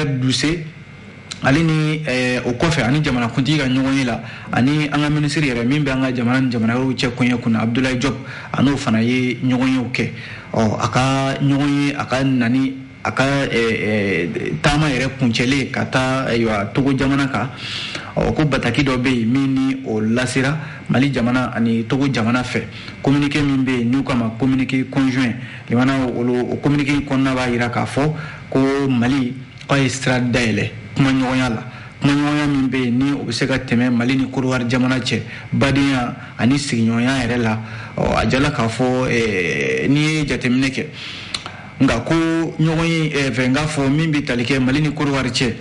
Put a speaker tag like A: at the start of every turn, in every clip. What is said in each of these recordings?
A: Robert Doucet ale ni o kɔfɛ ani jamana kuntigi ka ɲɔgɔn ye la ani an ka ministre yɛrɛ min bɛ an ka jamana wɛrɛw cɛ koɲɛ kunna Abdoulaye Diop an'o fana ye ɲɔgɔn yew kɛ a ka ɲɔgɔn ye a ka nani a ka taama yɛrɛ kuncɛlen ka taa Togo jamana kan ko bataki dɔ bɛ yen min ni o lasera Mali jamana ani Togo jamana fɛ communiqué min bɛ yen n'u kama communiqué conjoint limana o communiqué kɔnɔna b'a jira k'a fɔ ko Mali k'a ye sira dayɛlɛ kuma ɲɔgɔnya la kuma ɲɔgɔnya min bɛ yen ni o bɛ se ka tɛmɛ Mali ni Côte d'Ivoire jamana cɛ badenya ani sigiɲɔgɔnya yɛrɛ la a jala k'a fɔ n'i ye jateminɛ kɛ nka ko ɲɔgɔn ye fɛn k'a fɔ min bɛ tali kɛ Mali ni Côte d'Ivoire cɛ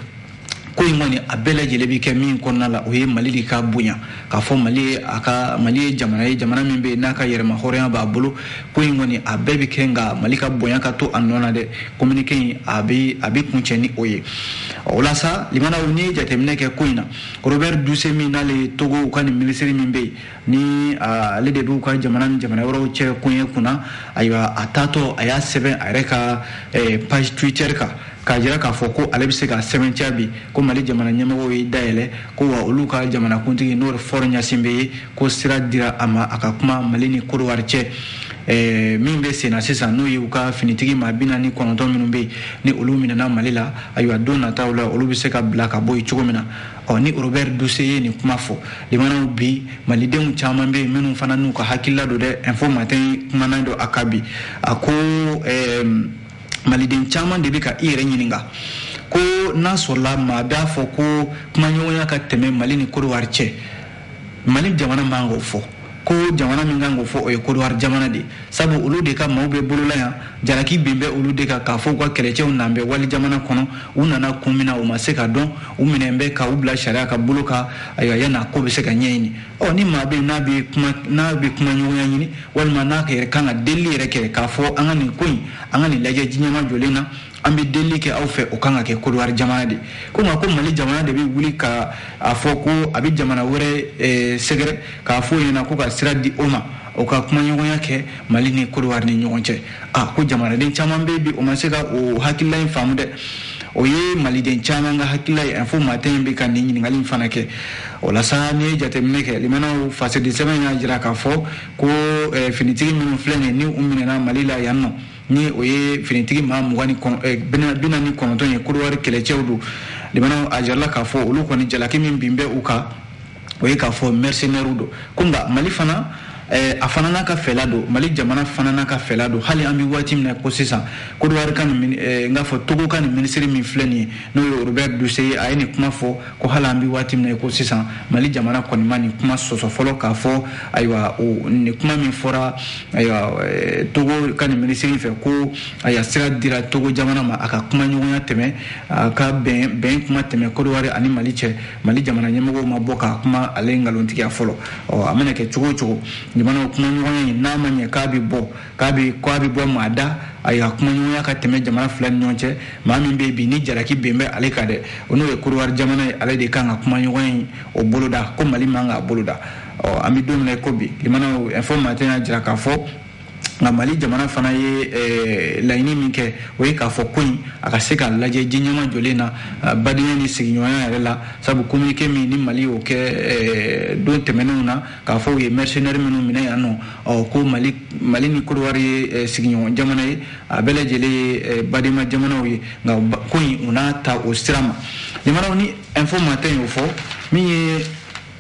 A: ko in kɔni a bɛɛ lajɛlen bɛ kɛ min kɔnɔna la o ye Mali de ka bonya k'a fɔ Mali ye jamana min bɛ yen n'a ka yɛrɛma hɔrɔnya b'a bolo ko in kɔni a bɛɛ bɛ kɛ nka Mali ka bonya ka to a nɔ na dɛ communiqué in a bɛ kuncɛ ni o ye o la sa limanaw ni jateminɛ kɛ ko in na Robert Doucet min n'ale Togo ka nin ministre min bɛ yen ni ale de b'u ka jamana wɛrɛw cɛ koɲɛ kunna ayiwa a taatɔ a y'a sɛbɛn a yɛrɛ ka page Twitter kan k'a jira k'a fɔ ko ale bɛ se ka sɛbɛntiya bi ko Mali jamana ɲɛmɔgɔw ye dayɛlɛ ko wa olu ka jamana kuntigi n'o Faure Gnassingbé ye ko sira dira a ma a ka kuma Mali ni Côte d'Ivoire cɛ min bɛ sen na sisan n'o ye u ka finitigi maa 49 minnu bɛ yen ni olu minɛna Mali la ayiwa don nataw la olu bɛ se ka bila ka bɔ yen cogo min na ni Robert Doucet ye nin kuma fɔ limanaw bi malidenw caman bɛ yen minnu fana n'u ka hakilila don dɛ Info Matin kumana don a ka bi a ko maliden caman de bɛ ka i yɛrɛ ɲininka ko n'a sɔrɔla maa b'a fɔ ko kumaɲɔgɔnya ka tɛmɛ Mali ni Côte d'Ivoire cɛ Mali jamana man k'o fɔ ko jamana min kan k'o fɔ o ye Côte d'Ivoire jamana de sabu olu de ka maaw bɛ bolola yan jalaki bin bɛ olu de kan k'a fɔ u ka kɛlɛcɛw nan bɛ wali jamana kɔnɔ u nana kun min na u ma se ka dɔn u minɛn bɛ ka u bila sariya ka bolo kan ayiwa yan'a ko bɛ se ka ɲɛɲini ni maa bɛ yen n'a bɛ kuma ɲɔgɔnya ɲini walima n'a yɛrɛ kan ka delili yɛrɛ kɛ k'a fɔ an ka nin ko in an ka nin lajɛ diɲɛma jɔlen na an bɛ delili kɛ aw fɛ o kan ka kɛ Côte d'Ivoire jamana de ko nka ko Mali jamana de bɛ wuli ka a fɔ ko a bɛ jamana wɛrɛ sɛgɛrɛ k'a fɔ ɲɛna ko ka sira di o ma o ka kuma ɲɔgɔnya kɛ Mali ni Côte d'Ivoire ni ɲɔgɔn cɛ ko jamanaden caman bɛ bi o ma se ka o hakilila in faamu dɛ o ye maliden caman ka hakilila ye Info Matin bɛ ka nin ɲininkali in fana kɛ o la sa ni ye jateminɛ kɛ limanaw fasɛdi sɛbɛn y'a jira k'a fɔ ko finitigi minnu filɛ nin ni u minɛna Mali la yan nɔ ni o ye finitigi maa 49 ye Côte d'Ivoire kɛlɛcɛw don limanaw a jarala k'a fɔ olu kɔni jalaki min bin bɛ u kan o ye k'a fɔ mercenaires don ko nka Mali fana a fana n'a ka fɛla don Mali jamana fana n'a ka fɛla don hali an bɛ waati min na ko sisan Côte d'Ivoire ka nin n k'a fɔ Togo ka nin ministre min filɛ nin ye n'o ye Robert Doucet ye a ye nin kuma fɔ ko hali an bɛ waati min na ko sisan Mali jamana kɔni ma nin kuma sɔsɔ fɔlɔ k'a fɔ ayiwa nin kuma min fɔra ayiwa Togo ka nin ministre in fɛ ko ayiwa sira dira Togo jamana ma a ka kuma ɲɔgɔnya tɛmɛ a ka bɛn kuma tɛmɛ Côte d'Ivoire ani Mali cɛ Mali jamana ɲɛmɔgɔw ma bɔ k'a kuma ale nkalontigiya fɔlɔ a mana kɛ cogo o cogo jamana kuma ɲɔgɔnya in n'a ma ɲɛ k'a bɛ bɔ maa da ayiwa kuma ɲɔgɔnya ka tɛmɛ jamana fila ni ɲɔgɔn cɛ maa min bɛ yen bi ni jalaki ben bɛ ale kan dɛ o n'o ye Côte d'Ivoire jamana ye ale de kan ka kuma ɲɔgɔnya in o boloda ko Mali man k'a boloda an bɛ don min na ko bi limanaw Info Matin y'a jira k'a fɔ nka Mali jamana fana ye laɲini min kɛ o ye k'a fɔ ko in a ka se ka lajɛ diɲɛma jɔlen na badenya ni sigiɲɔgɔnya yɛrɛ la sabu communiqué min ni Mali y'o kɛ don tɛmɛnenw na k'a fɔ u ye mercenaires minnu minɛ yan nɔ ko Mali ni Côte d'Ivoire ye sigiɲɔgɔn jamana ye a bɛɛ lajɛlen ye badenma jamanaw ye nka ko in u n'a ta o sira ma limanaw ni Info Matin y'o fɔ min ye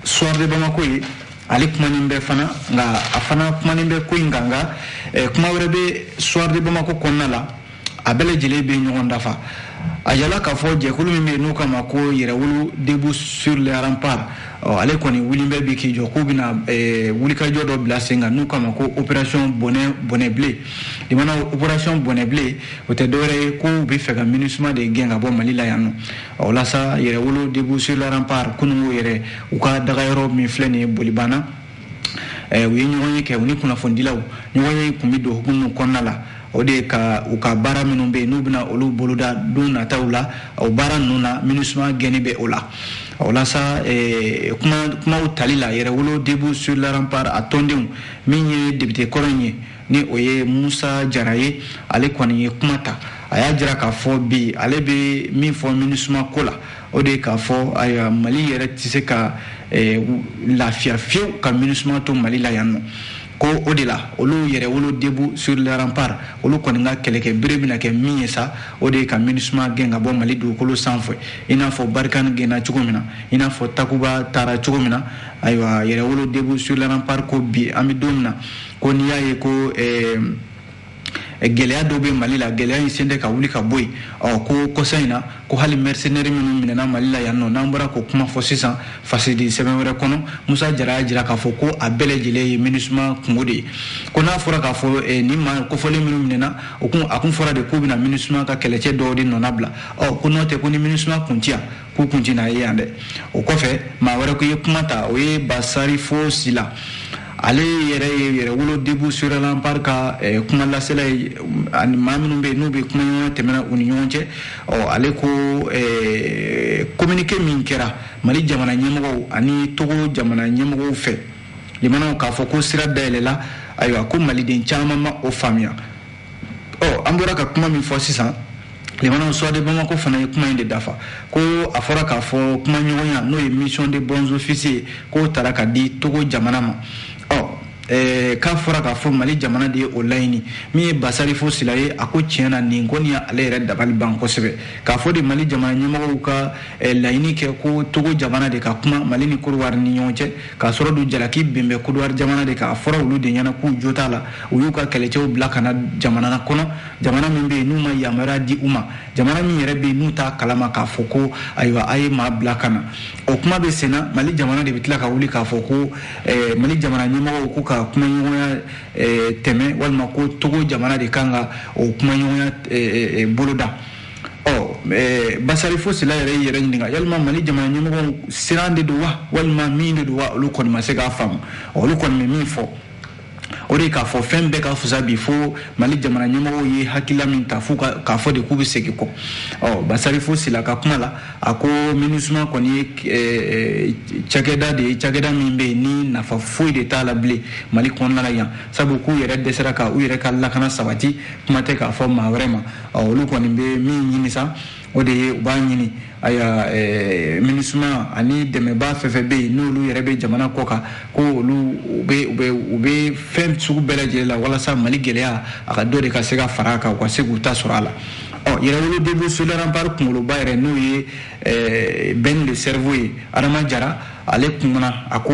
A: Soir de Bamako ye ale kumanin bɛ fana nka a fana kumanin bɛ ko in kan nka kuma wɛrɛ bɛ Soir de Bamako kɔnɔna la a bɛɛ lajɛlen bɛ ɲɔgɔn dafa a yala k'a fɔ jɛkulu min bɛ yen n'o kama ko yɛrɛwolo debout sur les remparts ale kɔni wuli bɛ bi k'i jɔ k'u bɛna wulikajɔ dɔ bila sen kan n'u kama ko opération Bonnet-Blé limana opération Bonnet-Blé o tɛ dɔwɛrɛ ye k'u bɛ fɛ ka MINUSMA de gɛn ka bɔ Mali la yan nɔ o la sa yɛrɛwolo debout sur les remparts kununko yɛrɛ u ka dagayɔrɔ min filɛ nin ye boli banna u ye ɲɔgɔn ye kɛ u ni kunnafonidilaw ɲɔgɔn ye kun bɛ don hukumu kɔnɔna la o de ye ka u ka baara minnu bɛ yen n'u bɛna olu boloda don nataw la o baara ninnu na MINUSMA gɛnni bɛ o la o la sa kumaw tali la yɛrɛwolo debout sur les remparts a tɔndenw min ye député kɔrɔ in ye ni o ye Musa Jara ye ale kɔni ye kuma ta a y'a jira k'a fɔ bi ale bɛ min fɔ MINUSMA ko la o de k'a fɔ ayiwa Mali yɛrɛ tɛ se ka lafiya fiyewu ka MINUSMA to Mali la yan nɔ ko o de la olu yɛrɛ wolo debout sur les remparts olu kɔni ka kɛlɛkɛ bere bɛna kɛ min ye sa o de ka MINUSMA gɛn ka bɔ Mali dugukolo sanfɛ i n'a fɔ Barikani gɛnna cogo min na i n'a fɔ Takuba taara cogo min na ayiwa yɛrɛ wolo debout sur les remparts ko bi an bɛ don min na ko n'i y'a ye ko gɛlɛya dɔw bɛ Mali la gɛlɛya in sen tɛ ka wuli ka bɔ yen ko kɔsa in na ko hali mercenaires minnu minɛna Mali la yan nɔ n'an bɔra k'o kuma fɔ sisan fasidi sɛbɛn wɛrɛ kɔnɔ Musa Jara y'a jira k'a fɔ ko a bɛɛ lajɛlen ye MINUSMA kungo de ye ko n'a fɔra k'a fɔ ni maa kofɔlen minnu minɛna a kun fɔra de k'u bɛna MINUSMA ka kɛlɛcɛ dɔw de nɔna bila ko n'o tɛ ko ni MINUSMA kun ti yan k'u kun ti na ye yan dɛ o kɔfɛ maa wɛrɛ ko ye kuma ta o ye Basari Fo Sila ale yɛrɛ ye yɛrɛ wolo debout sur les remparts ka kuma lasela ye ani maa minnu bɛ yen n'u bɛ kuma ɲɔgɔn tɛmɛna u ni ɲɔgɔn cɛ ale ko communiqué min kɛra Mali jamana ɲɛmɔgɔw ani Togo jamana ɲɛmɔgɔw fɛ limanaw k'a fɔ ko sira dayɛlɛla ayiwa ko maliden caman ma o faamuya an bɔra ka kuma min fɔ sisan limanaw Suwade Bamako fana ye kuma in de dafa ko a fɔra k'a fɔ kuma ɲɔgɔnya n'o ye mission de bons officiers k'o taara ka di Togo jamana ma k'a fɔra k'a fɔ Mali jamana de ye o laɲini min ye Basari Fo Sila ye a ko tiɲɛ na nin kɔni ye ale yɛrɛ dabali ban kosɛbɛ k'a fɔ de Mali jamana ɲɛmɔgɔw ka laɲini kɛ ko Togo jamana de ka kuma Mali ni Côte d'Ivoire ni ɲɔgɔn cɛ k'a sɔrɔ du jalaki bɛnbɛn Côte d'Ivoire jamana de k'a fɔra olu de ɲɛna k'u jo t'a la u y'u ka kɛlɛcɛw bila ka na jamana kɔnɔ jamana min bɛ yen n'u ma yamaruya di u ma jamana min yɛrɛ bɛ yen n'u t'a kalama k'a fɔ ko ayiwa a ye maa bila ka na o kuma bɛ sen na Mali jamana de bɛ tila ka wuli k'a fɔ ko Mali jamana ɲɛmɔgɔw ko ka kuma ɲɔgɔnya tɛmɛ walima ko Togo jamana de kan ka o kuma ɲɔgɔnya boloda Basari Fo Sila yɛrɛ ɲininka yalima Mali jamana ɲɛmɔgɔw siran de don wa walima min de don wa olu kɔni ma se k'a faamu olu kɔni bɛ min fɔ o de k'a fɔ fɛn bɛɛ ka fusa bi fo Mali jamana ɲɛmɔgɔw ye hakilila min ta fo k'a fɔ de k'u bɛ segin kɔ Basari Fo Sila ka kuma la a ko MINUSMA kɔni ye cakɛda de ye cakɛda min bɛ yen ni nafa foyi de t'a la bilen Mali kɔnɔna la yan sabu k'u yɛrɛ dɛsɛra ka u yɛrɛ ka lakana sabati kuma tɛ k'a fɔ maa wɛrɛ ma olu kɔni bɛ min ɲini sa o de ye u b'a ɲini aya MINUSMA ani dɛmɛba fɛn fɛn bɛ yen n'olu yɛrɛ bɛ jamana kɔ kan ko olu u bɛ fɛn sugu bɛɛ lajɛlen la walasa Mali gɛlɛya a ka dɔ de ka se ka fara a kan u ka se k'u ta sɔrɔ a la yɛrɛwolo debout sur les remparts kunkoloba yɛrɛ n'o ye Ben le Cerveau ye Adama Jara ale kumana a ko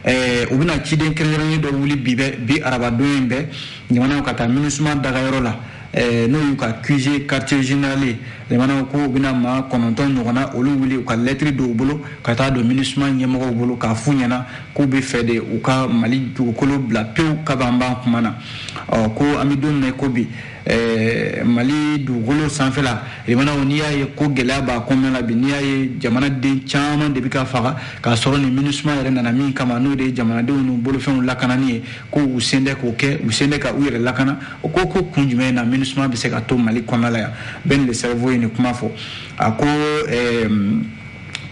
A: u bɛna ciden kɛrɛnkɛrɛnnen dɔ wuli bi arabadon in bɛɛ jamanaw ka taa MINUSMA dagayɔrɔ la n'o y'u ka QG quartier général ye jamanaw ko u bɛna maa 9 ɲɔgɔnna olu wuli u ka lettre don u bolo ka taa don MINUSMA ɲɛmɔgɔw bolo k'a f'u ɲɛna k'u bɛ fɛ de u ka Mali dugukolo bila pewu kab'an ban kuma na ko an bɛ don min na ko bi Mali dugukolo sanfɛla jamanaw n'i y'a ye ko gɛlɛya b'a kɔnɔna la bi n'i y'a ye jamanaden caman de bɛ ka faga k'a sɔrɔ ni MINUSMA yɛrɛ nana min kama n'o de ye jamanadenw n'u bolofɛnw lakanani ye ko u sen tɛ k'o kɛ u sen tɛ ka u yɛrɛ lakana o ko kun jumɛn na MINUSMA bɛ se ka to Mali kɔnɔna la yan Ben le Cerveau ye nin kuma fɔ a ko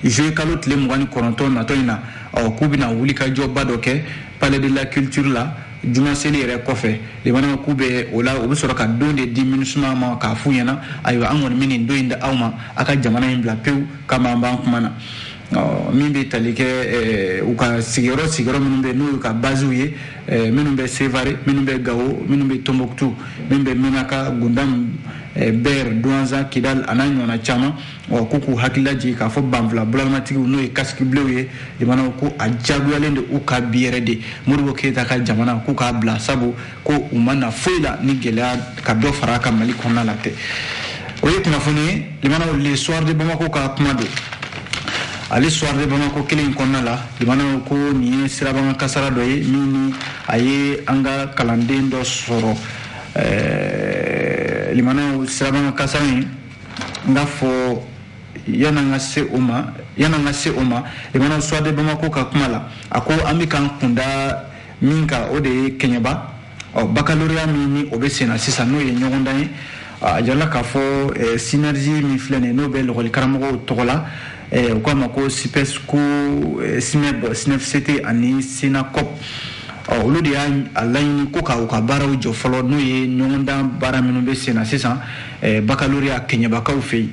A: juillet kalo tile 29 natɔ in na k'u bɛna wuli ka jɔba dɔ kɛ palais de la culture la juma seli yɛrɛ kɔfɛ jamana k'u bɛ o la u bɛ sɔrɔ ka don de di MINUSMA ma k'a f'u ɲɛna ayiwa an kɔni bɛ nin don in di aw ma a ka jamana in bila pewu kama an b'an kuma na min bɛ tali kɛ u ka sigiyɔrɔ minnu bɛ n'u y'u ka baziw ye minnu bɛ Sevare minnu bɛ Gao minnu bɛ Tombouctou min bɛ Menaka Gundam Ber Douentza Kidal a n'a ɲɔgɔnna caman ko k'u hakilila jigin k'a fɔ banfula bulalatigiw n'o ye casque blew ye jamanaw ko a diyagoyalen de u ka bi yɛrɛ de Modibo Keyita ka jamana k'u k'a bila sabu ko u ma na foyi la ni gɛlɛya ka dɔ fara a ka Mali kɔnɔna la tɛ o ye kunnafoni ye limanaw le soir de Bamako ka kuma don ale soir de Bamako kelen in kɔnɔna la limanaw ko nin ye sirabanga kasara dɔ ye min ni a ye an ka kalanden dɔ sɔrɔ limanaw sirabanga kasara in n k'a fɔ yan'an ka se o ma limanaw soir de Bamako ka kuma la a ko an bɛ k'an kunda min kan o de ye Kɛɲɛba baccalauréat min ni o bɛ sen na sisan n'o ye ɲɔgɔndan ye a jirala k'a fɔ synergie min filɛ nin ye n'o bɛ lakɔli karamɔgɔw tɔgɔ la u k'a ma ko SIPESCO SIMEB SNEFCT ani SINACOP olu de y'a laɲini ko ka u ka baaraw jɔ fɔlɔ n'o ye ɲɔgɔndan baara minnu bɛ sen na sisan baccalauréat kɛɲɛbakaw fɛ yen.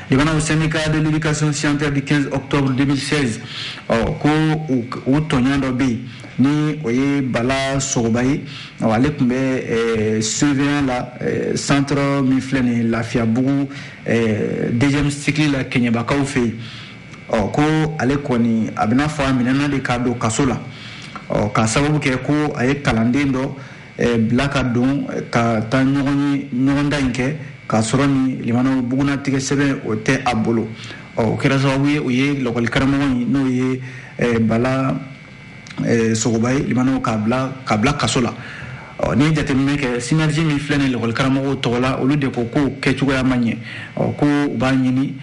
A: Le syndicat de l'éducation scientifique du 15 octobre 2016 ko u tɔɲɔgɔn dɔ bɛ yen ni o ye Bala Sogoba ye ale tun bɛ surveillant la centre min filɛ nin ye Lafiyabugu deuxième cycle la kɛɲɛbakaw fɛ yen ko ale kɔni a bɛna fɔ a minɛna de k'a don kaso la k'a sababu kɛ ko a ye kalanden dɔ bila ka don ka taa ɲɔgɔndan in kɛ k'a sɔrɔ ni limanaw buguna tigɛ sɛbɛn o tɛ a bolo o kɛra sababu ye o ye lakɔli karamɔgɔ in n'o ye Bala Sogoba ye limanaw k'a bila kaso la ni jateminɛ kɛ synergie min filɛ nin lakɔli karamɔgɔw tɔgɔ la olu de ko k'o kɛcogoya ma ɲɛ ko u b'a ɲini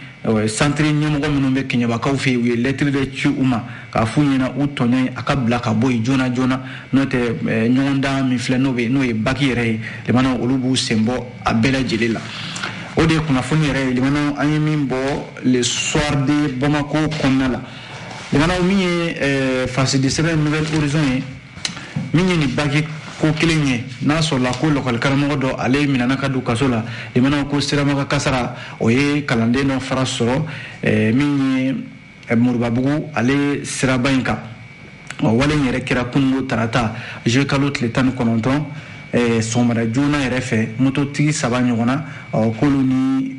A: centre ɲɛmɔgɔ minnu bɛ kɛɲɛbakaw fɛ yen u ye lettre de ci u ma k'a f'u ɲɛna u tɔɲɔ a ka bila ka bɔ yen joona joona n'o tɛ ɲɔgɔndan min filɛ n'o ye bac yɛrɛ ye limanaw olu b'u sen bɔ a bɛɛ lajɛlen la o de ye kunnafoni yɛrɛ ye limanaw an ye min bɔ le soir de Bamako kɔnɔna la limanaw min ye farasi de sɛbɛn Nouvelle Horizon ye min ye nin bac ko kelen ye n'a sɔrɔla ko lakɔli karamɔgɔ dɔ ale minɛna ka don kaso la limanaw ko Siramakan Kasara o ye kalanden dɔ fara sɔrɔ min ye Moribabugu ale siraba in kan wale in yɛrɛ kɛra kunungo tarata juillet kalo tile 19 sɔgɔmada joona yɛrɛ fɛ mototigi 3 ɲɔgɔnna k'olu ni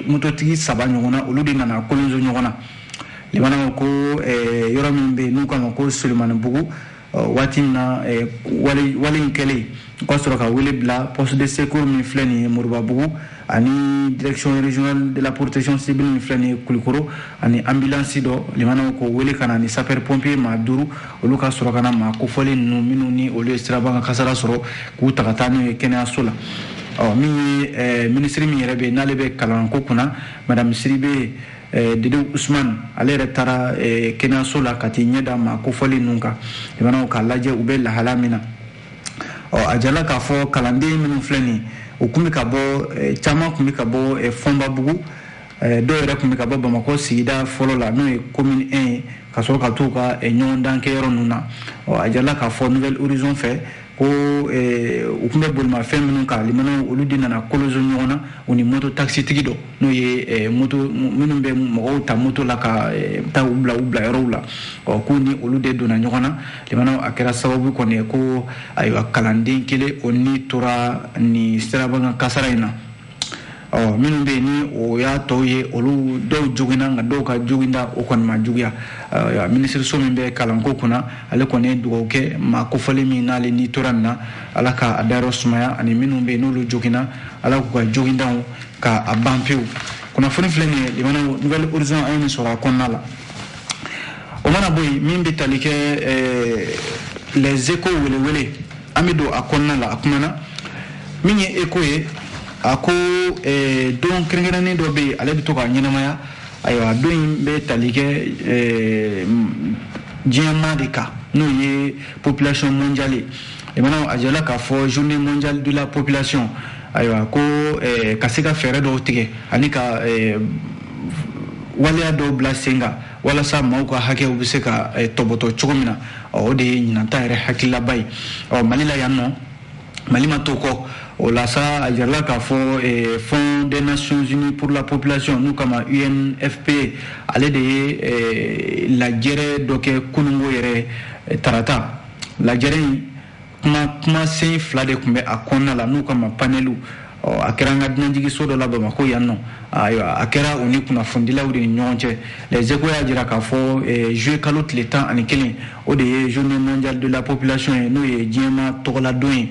A: mototigi 3 ɲɔgɔnna olu de nana kolonzo ɲɔgɔnna limanaw ko yɔrɔ min bɛ yen n'u k'a ma ko Solimanibugu waati min na wale in kɛlen o ka sɔrɔ ka wele bila poste de secours min filɛ nin ye Moribabugu ani direction régionale de la protection civile min filɛ nin ye Kulikoro ani ambulance dɔ limanaw ko wele ka na ni sapeur pompier maa 5 olu ka sɔrɔ ka na maa kofɔlen ninnu minnu ni olu ye Sirabakan Kasara sɔrɔ k'u ta ka taa n'u ye kɛnɛyaso la min ye ministre min yɛrɛ bɛ yen n'ale bɛ kalanko kunna madame Sidibe Dedo Usman ale yɛrɛ taara kɛnɛyaso la ka t'i ɲɛ da maa kofɔlen ninnu kan limanaw k'a lajɛ u bɛ lahala min na a jala k'a fɔ kalanden minnu filɛ nin o tun bɛ ka bɔ caman tun bɛ ka bɔ Fɔnbabugu dɔw yɛrɛ tun bɛ ka bɔ Bamakɔ sigida fɔlɔ la n'o ye commune 1 ye ka sɔrɔ ka t'u ka ɲɔgɔndan kɛ yɔrɔ ninnu na a jala k'a fɔ Nouvelle Horizon fɛ ko u tun bɛ bolimafɛn minnu kan limanaw olu de nana kolonzo ɲɔgɔn na u ni moto taxitigi dɔ n'o ye moto minnu bɛ mɔgɔw ta moto la ka taa u bila yɔrɔw la k'u ni olu de donna ɲɔgɔn na limanaw a kɛra sababu kɔni ye ko ayiwa kalanden kelen o ni tora ni Sirabakan Kasara in na minnu bɛ yen ni o y'a tɔw ye olu dɔw joginna nka dɔw ka joginda o kɔni ma juguya minisiriso min bɛ kalanko kunna ale kɔni ye dugawu kɛ maa kofɔlen min n'ale ni tora nin na ala ka a dayɔrɔ sumaya ani minnu bɛ yen n'olu joginna ala k'u ka jogindaw ka a ban pewu kunnafoni filɛ nin ye limanaw Nouvelle Horizon an ye nin sɔrɔ a kɔnɔna la o mana bɔ yen min bɛ tali kɛ les échos welewele an bɛ don a kɔnɔna la a kumana min ye écho ye a ko don kɛrɛnkɛrɛnnen dɔ bɛ yen ale bɛ to ka ɲɛnamaya ayiwa don in bɛ tali kɛ diɲɛmaa de kan n'o ye population mondiale limanaw a jala k'a fɔ journée mondiale de la population ayiwa ko ka se ka fɛɛrɛ dɔw tigɛ ani ka waleya dɔw bila sen kan walasa maaw ka hakɛw bɛ se ka tɔbɔtɔ cogo min na o de ye ɲinata yɛrɛ hakililaba ye Mali la yan nɔ Mali ma to kɔ o la sa a jirala k'a fɔ Fonds des Nations Unies pour la population n'u kama UNFPA ale de ye lajɛrɛ dɔ kɛ kunungo yɛrɛ tarata lajɛrɛ in kuma sen 2 de tun bɛ a kɔnɔna la n'u kama panelu a kɛra an ka dunanjigiso dɔ la Bamakɔ yan nɔ ayiwa a kɛra u ni kunnafonidilaw de ni ɲɔgɔn cɛ les échos y'a jira k'a fɔ juillet kalo tile 11 o de ye journée mondiale de la population ye n'o ye diɲɛma tɔgɔladon ye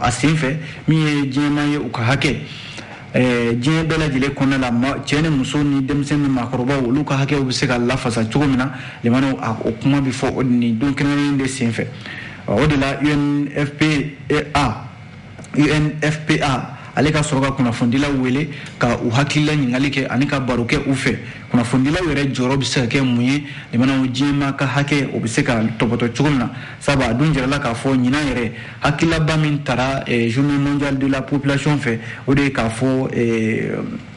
A: a sen fɛ min ye diɲɛma ye u ka hakɛ diɲɛ bɛɛ lajɛlen kɔnɔna la cɛ ni muso ni denmisɛn ni maakɔrɔbaw olu ka hakɛw bɛ se ka lafasa cogo min na limanaw o kuma bɛ fɔ o nin don kɛrɛnkɛrɛnnen de sen fɛ o de la UNFPA ale ka sɔrɔ ka kunnafonidilaw wele ka u hakilila ɲininkali kɛ ani ka baro kɛ u fɛ kunnafonidilaw yɛrɛ jɔyɔrɔ bɛ se ka kɛ mun ye limanaw diɲɛma ka hakɛ o bɛ se ka tɔbɔtɔ cogo min na sabu a dun jirala k'a fɔ ɲinan yɛrɛ hakililaba min tara journée mondiale de la population fɛ o de ye k'a fɔ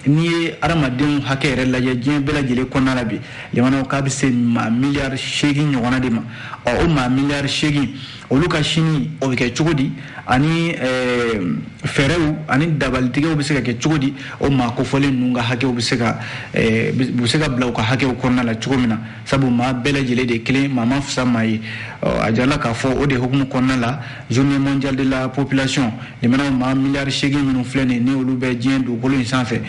A: ni aramadenw hakɛ yɛrɛ lajɛ diɲɛ bɛɛ lajɛlen kɔnɔna la bi limana k'a bɛ se maa miliyari 8 ɲɔgɔnna de ma o maa miliyari 8 olu ka sini o bɛ kɛ cogo di ani fɛɛrɛw ani dabalitigɛw bɛ se ka kɛ cogo di o maa kofɔlen ninnu ka hakɛw bɛ se ka bila u ka hakɛw kɔnɔna la cogo min na sabu maa bɛɛ lajɛlen de kelen maa ma fisa maa ye a jirala k'a fɔ o de hukumu kɔnɔna la journée mondiale de la population limana maa miliyari 8 minnu filɛ nin ni olu bɛ diɲɛ dugukolo in sanfɛ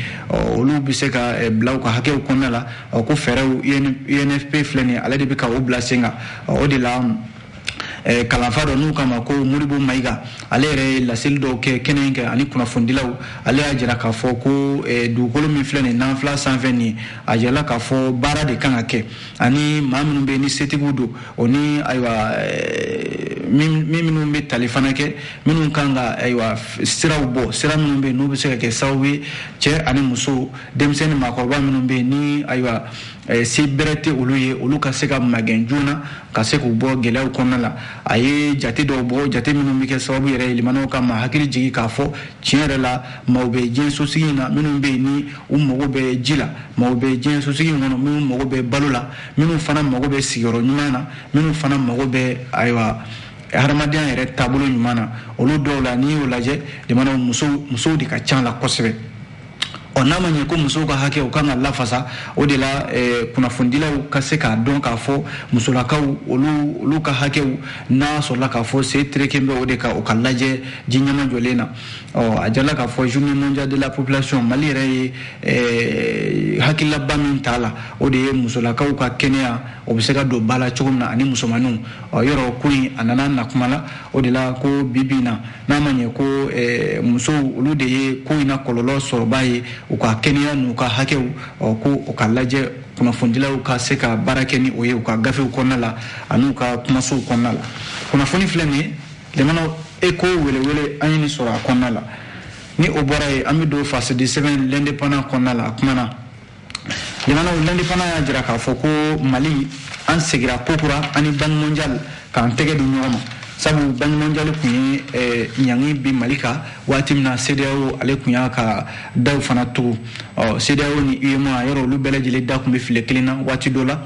A: olu bɛ se ka bila u ka hakɛw kɔnɔna la ko fɛɛrɛw UNFP filɛ nin ale de bɛ ka o bila sen kan o de la kalanfa dɔ n'u kama ko Modibo Mayiga ale yɛrɛ ye laseli dɔw kɛ kɛnɛ in kɛ ani kunnafonidilaw ale y'a jira k'a fɔ ko dugukolo min filɛ nin nanfila sanfɛ nin a jirala k'a fɔ baara de kan ka kɛ ani maa minnu bɛ yen ni setigiw don o ni ayiwa minnu bɛ tali fana kɛ minnu kan ka ayiwa siraw bɔ sira minnu bɛ yen n'u bɛ se ka kɛ sababu ye cɛ ani muso denmisɛnnin maakɔrɔba minnu bɛ yen ni ayiwa se bɛrɛ tɛ olu ye olu ka se ka magɛn joona ka se k'u bɔ gɛlɛyaw kɔnɔna la a ye jate dɔw bɔ jate minnu bɛ kɛ sababu yɛrɛ ye limanaw ka maa hakili jigin k'a fɔ tiɲɛ yɛrɛ la maaw bɛ diɲɛ sosigi in na minnu bɛ yen ni u mago bɛ ji la maaw bɛ diɲɛ sosigi in kɔnɔ minnu mago bɛ balo la minnu fana mago bɛ sigiyɔrɔ ɲuman na minnu fana mago bɛ ayiwa hadamadenya yɛrɛ taabolo ɲuman na olu dɔw la n'i y'o lajɛ limanaw musow de ka ca la kosɛbɛ n'a ma ɲɛ ko musow ka hakɛ u kan ka lafasa o de la kunnafonidilaw ka se k'a dɔn k'a fɔ musolakaw olu ka hakɛw n'a sɔrɔla k'a fɔ se tereken bɛ o de ka o ka lajɛ ji ɲɛma jɔlen na a jirala k'a fɔ journée mondiale de la population Mali yɛrɛ ye hakililaba min t'a la o de ye musolakaw ka kɛnɛya o bɛ se ka don ba la cogo min na ani musomaninw yɔrɔ ko in a nana na kuma la o de la ko bi na n'a ma ɲɛ ko musow olu de ye ko in na kɔlɔlɔ sɔrɔba ye u ka kɛnɛya n'u ka hakɛw ko u ka lajɛ kunnafonidilaw ka se ka baara kɛ ni o ye u ka gafew kɔnɔna la ani u ka kumasow kɔnɔna la kunnafoni filɛ nin ye limanaw eko welewele an ye nin sɔrɔ a kɔnɔna la ni o bɔra ye an bɛ don phase de sɛbɛn l'indépendant kɔnɔna la a kumana limanaw l'indépendant y'a jira k'a fɔ ko Mali an segira kokura ani Banque mondiale k'an tɛgɛ di ɲɔgɔn ma sabu Banque mondiale kun ye ɲangi bi Mali kan waati min na CEDEAO ale kun y'a ka daw fana tugu CEDEAO ni UEMOA yɔrɔ olu bɛɛ lajɛlen da kun bɛ file kelen na waati dɔ la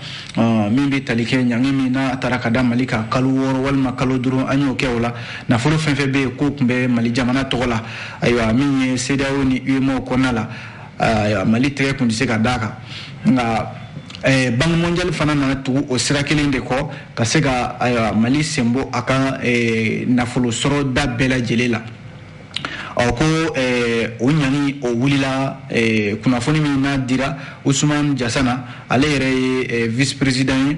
A: min bɛ tali kɛ ɲangi min n'a taara ka da Mali kan kalo 6 walima kalo 5 an y'o kɛ o la nafolo fɛn fɛn bɛ yen k'o kun bɛ Mali jamana tɔgɔ la ayiwa min ye CEDEAO ni UEMOA kɔnɔna la Mali tɛgɛ kun tɛ se ka d'a kan nka Banque mondiale fana nana tugu o sira kelen de kɔ ka se ka Mali senbɔ a ka nafolo sɔrɔ da bɛɛ lajɛlen la ko o ɲani o wulila kunnafoni min n'a dira Ousmane Diassana ale yɛrɛ ye vice président ye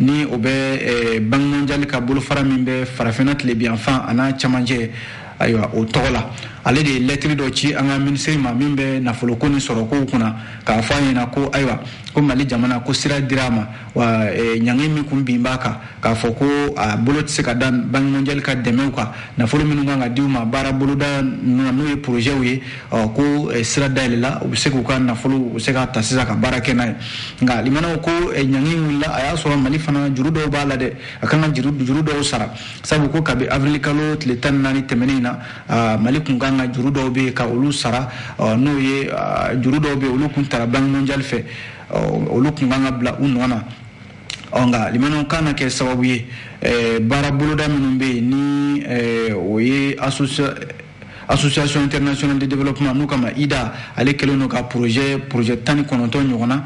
A: ni o bɛ Banque mondiale ka bolofara min bɛ farafinna tilebiyanfan a n'a cɛmancɛ ayiwa o tɔgɔ la ale de ye lɛtiri dɔ ci an ka minisiri ma min bɛ nafoloko ni sɔrɔkow kunna k'a fɔ a ɲɛna ko ayiwa ko Mali jamana ko sira dira a ma wa ɲangi min kun bin b'a kan k'a fɔ ko a bolo tɛ se ka da Banque mondiale ka dɛmɛw kan nafolo minnu kan ka di u ma baara boloda n'o ye projɛtw ye ko sira dayɛlɛla u bɛ se k'u ka nafolo u bɛ se ka ta sisan ka baara kɛ n'a ye nka limanaw ko ɲangi wulila a y'a sɔrɔ Mali fana juru dɔw b'a la dɛ a kan ka juru dɔw sara sabu ko kabi avril kalo tile 14 tɛmɛnen na Mali kun kan ka juru dɔw bɛ yen ka olu sara n'o ye juru dɔw bɛ yen olu kun taara Banque mondiale fɛ olu kun kan ka bila u nɔ na nka limanaw kan ka kɛ sababu ye baara boloda minnu bɛ yen ni o ye association internationale de développement n'u kama IDA ale kɛlen don ka projet 19 ɲɔgɔn na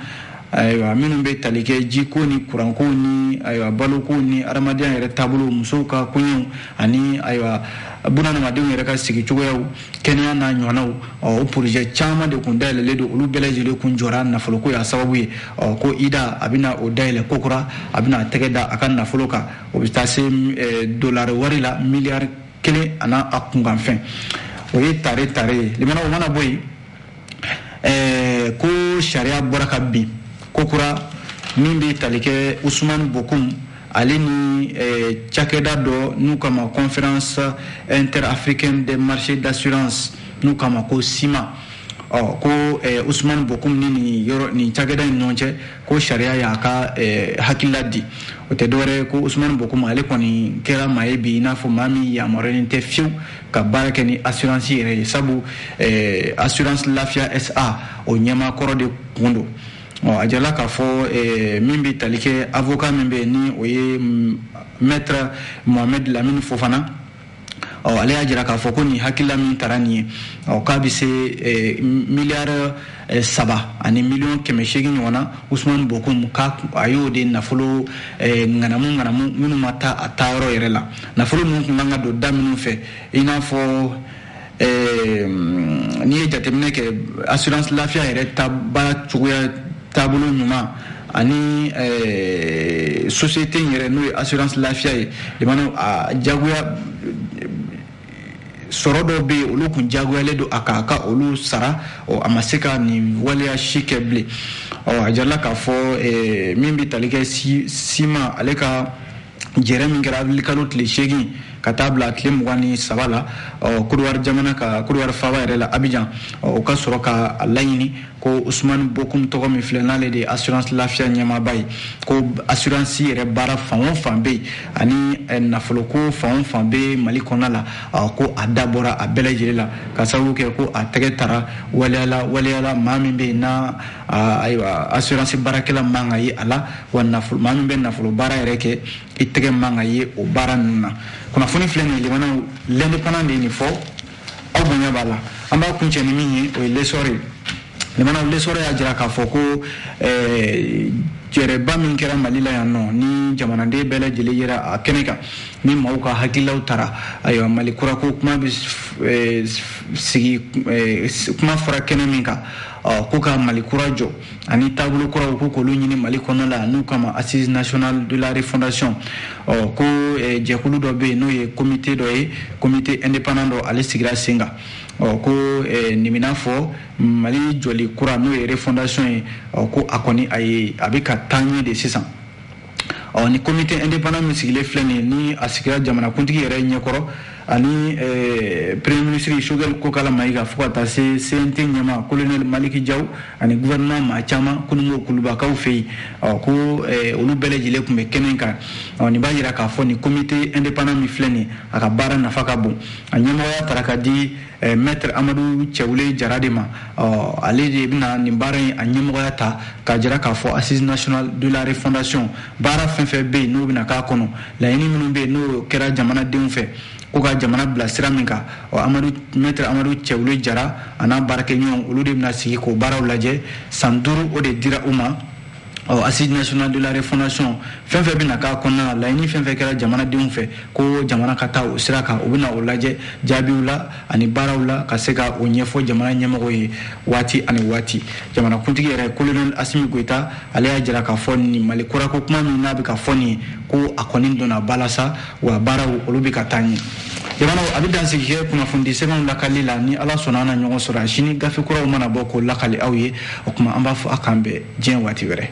A: ayiwa minnu bɛ tali kɛ jiko ni kuranko ni ayiwa baloko ni adamadenya yɛrɛ taabolo musow ka koɲɛw ani ayiwa bunadamadenw yɛrɛ ka sigi cogoyaw kɛnɛya n'a ɲɔgɔnnaw o projet caman de kun dayɛlɛlen don olu bɛɛ lajɛlen kun jɔra nafoloko y'a sababu ye ko IDA a bɛna o dayɛlɛ kokura a bɛna a tɛgɛ da a ka nafolo kan o bɛ taa se dolari wari la miliyari 1 ana a kunkanfɛn o ye tare ye limanaw mana bɔ yen ko sariya bɔra ka bin kokura min bɛ tali kɛ Ousmane Bokoum ale ni cakɛda dɔ n'u kama conférence interafricaine des marchés d'assurance n'u kama ko CIMA ko Usman Bokum ni yoro ni cagada nonche ko sharia ya ka hakilla di o te dore ko Usman Bokum ale koni kera maebi na fo mami ya moreni te fiu ka barake ni assurance yere sabu assurance lafia SA o nyama koro de kundo ajala ka fo mimbi talike avocat mimbe ni oye maître Mohamed Lamine Fofana ale ajira ka fo ko ni hakilla min tarani ka bi se milliard saba ani million keme shegi nyona Usman Bokum ka ayo de nafolo nganamu minu mata ataro yerela nafolo mun nganga do daminu fe ina fo ni jatemne ke assurance lafia yere tabara chuya tabulu nyuma ani société yere no assurance lafia de mano jaguya sorodo be olu kun jagoyale do akaka olu sara o amaseka ni wale shikeble o ajala ka fo mimbi talike sima aleka jeremy gravli kanot le shegi katabla klem wani sabala o kudwar jamana ka kudwar fawa rela Abidjan o ka soroka layini ko Usman Bokum to mi flenale de assurance lafia nyama bay ko assurance yere bara fawon fambe ani nafolo ko fawon fambe mali konala ko adabora abela jirela ka sawu ke ko ategetara waliala mami be na aywa assurance barakela manga yi ala wan nafolo mami be nafolo bara yere ke itege manga yi o bara nuna kuna foni flene le wana l'indépendant de ni fo au bonya bala amba kunche ni minyi o le sore le mana le sore ajira ka foko jere ba min kera malila ya no ni jamana de bela jele yera akeneka ni mauka hakilaw tara ayo malikura ko kuma bis sigi kuma fara keneminka ko ka malikura jo ani tabulu kura ko ko lunyini malikono la nu kama assise nationale de la refondation ko jekulu do be no ye comité indépendant do ale sigira singa ko nimina fo mali joli kura no ye refondation ko akoni ay abika tanye de 600 ni comité indépendant misigile flene ni asikira jamana kuntigi yere nyekoro ani premier ministre Shogel Kokala Maiga fukata se CNT nyama colonel Maliki Diaw ani gouvernement ma chama kunungo kuluba ka ufei ko olu belejile kumbe kenenka ni bajira ka fo ni comité indépendant mi flene aka bara nafaka bon anyama ya tarakadi maître Amadou Tchaoulé Jaradema ale de bina ni bara anyama ya ta ka jira ka fo assise nationale de la refondation bara fenfe be no bina ka kono la yini minu be no kera jamana denfe ko ka jamana bla siraminka maître Amadou Tchaoulé Jara ana barake nyon olu de bina sigi ko baraw laje sanduru o de dira uma assise nationale de la refondation fenfe bina ka konna la yini fenfe kera jamana denfe ko jamana kata o siraka o bina o laje jabiula ani barawla ka seka o nyefo jamana nyamago yi wati ani wati jamana kuntigi yere colonel Assimi Goita ale ya jira ka fonni malikura ko kuma min nabi ka fonni ko akoni dona balasa wa baraw olubi ka tanyi jamana abidan sigi kuna fundi segon lakali la ni ala sonana nyongo sora shini gafi kura o mana boko lakali awye o kuma amba fu akambe jen wati were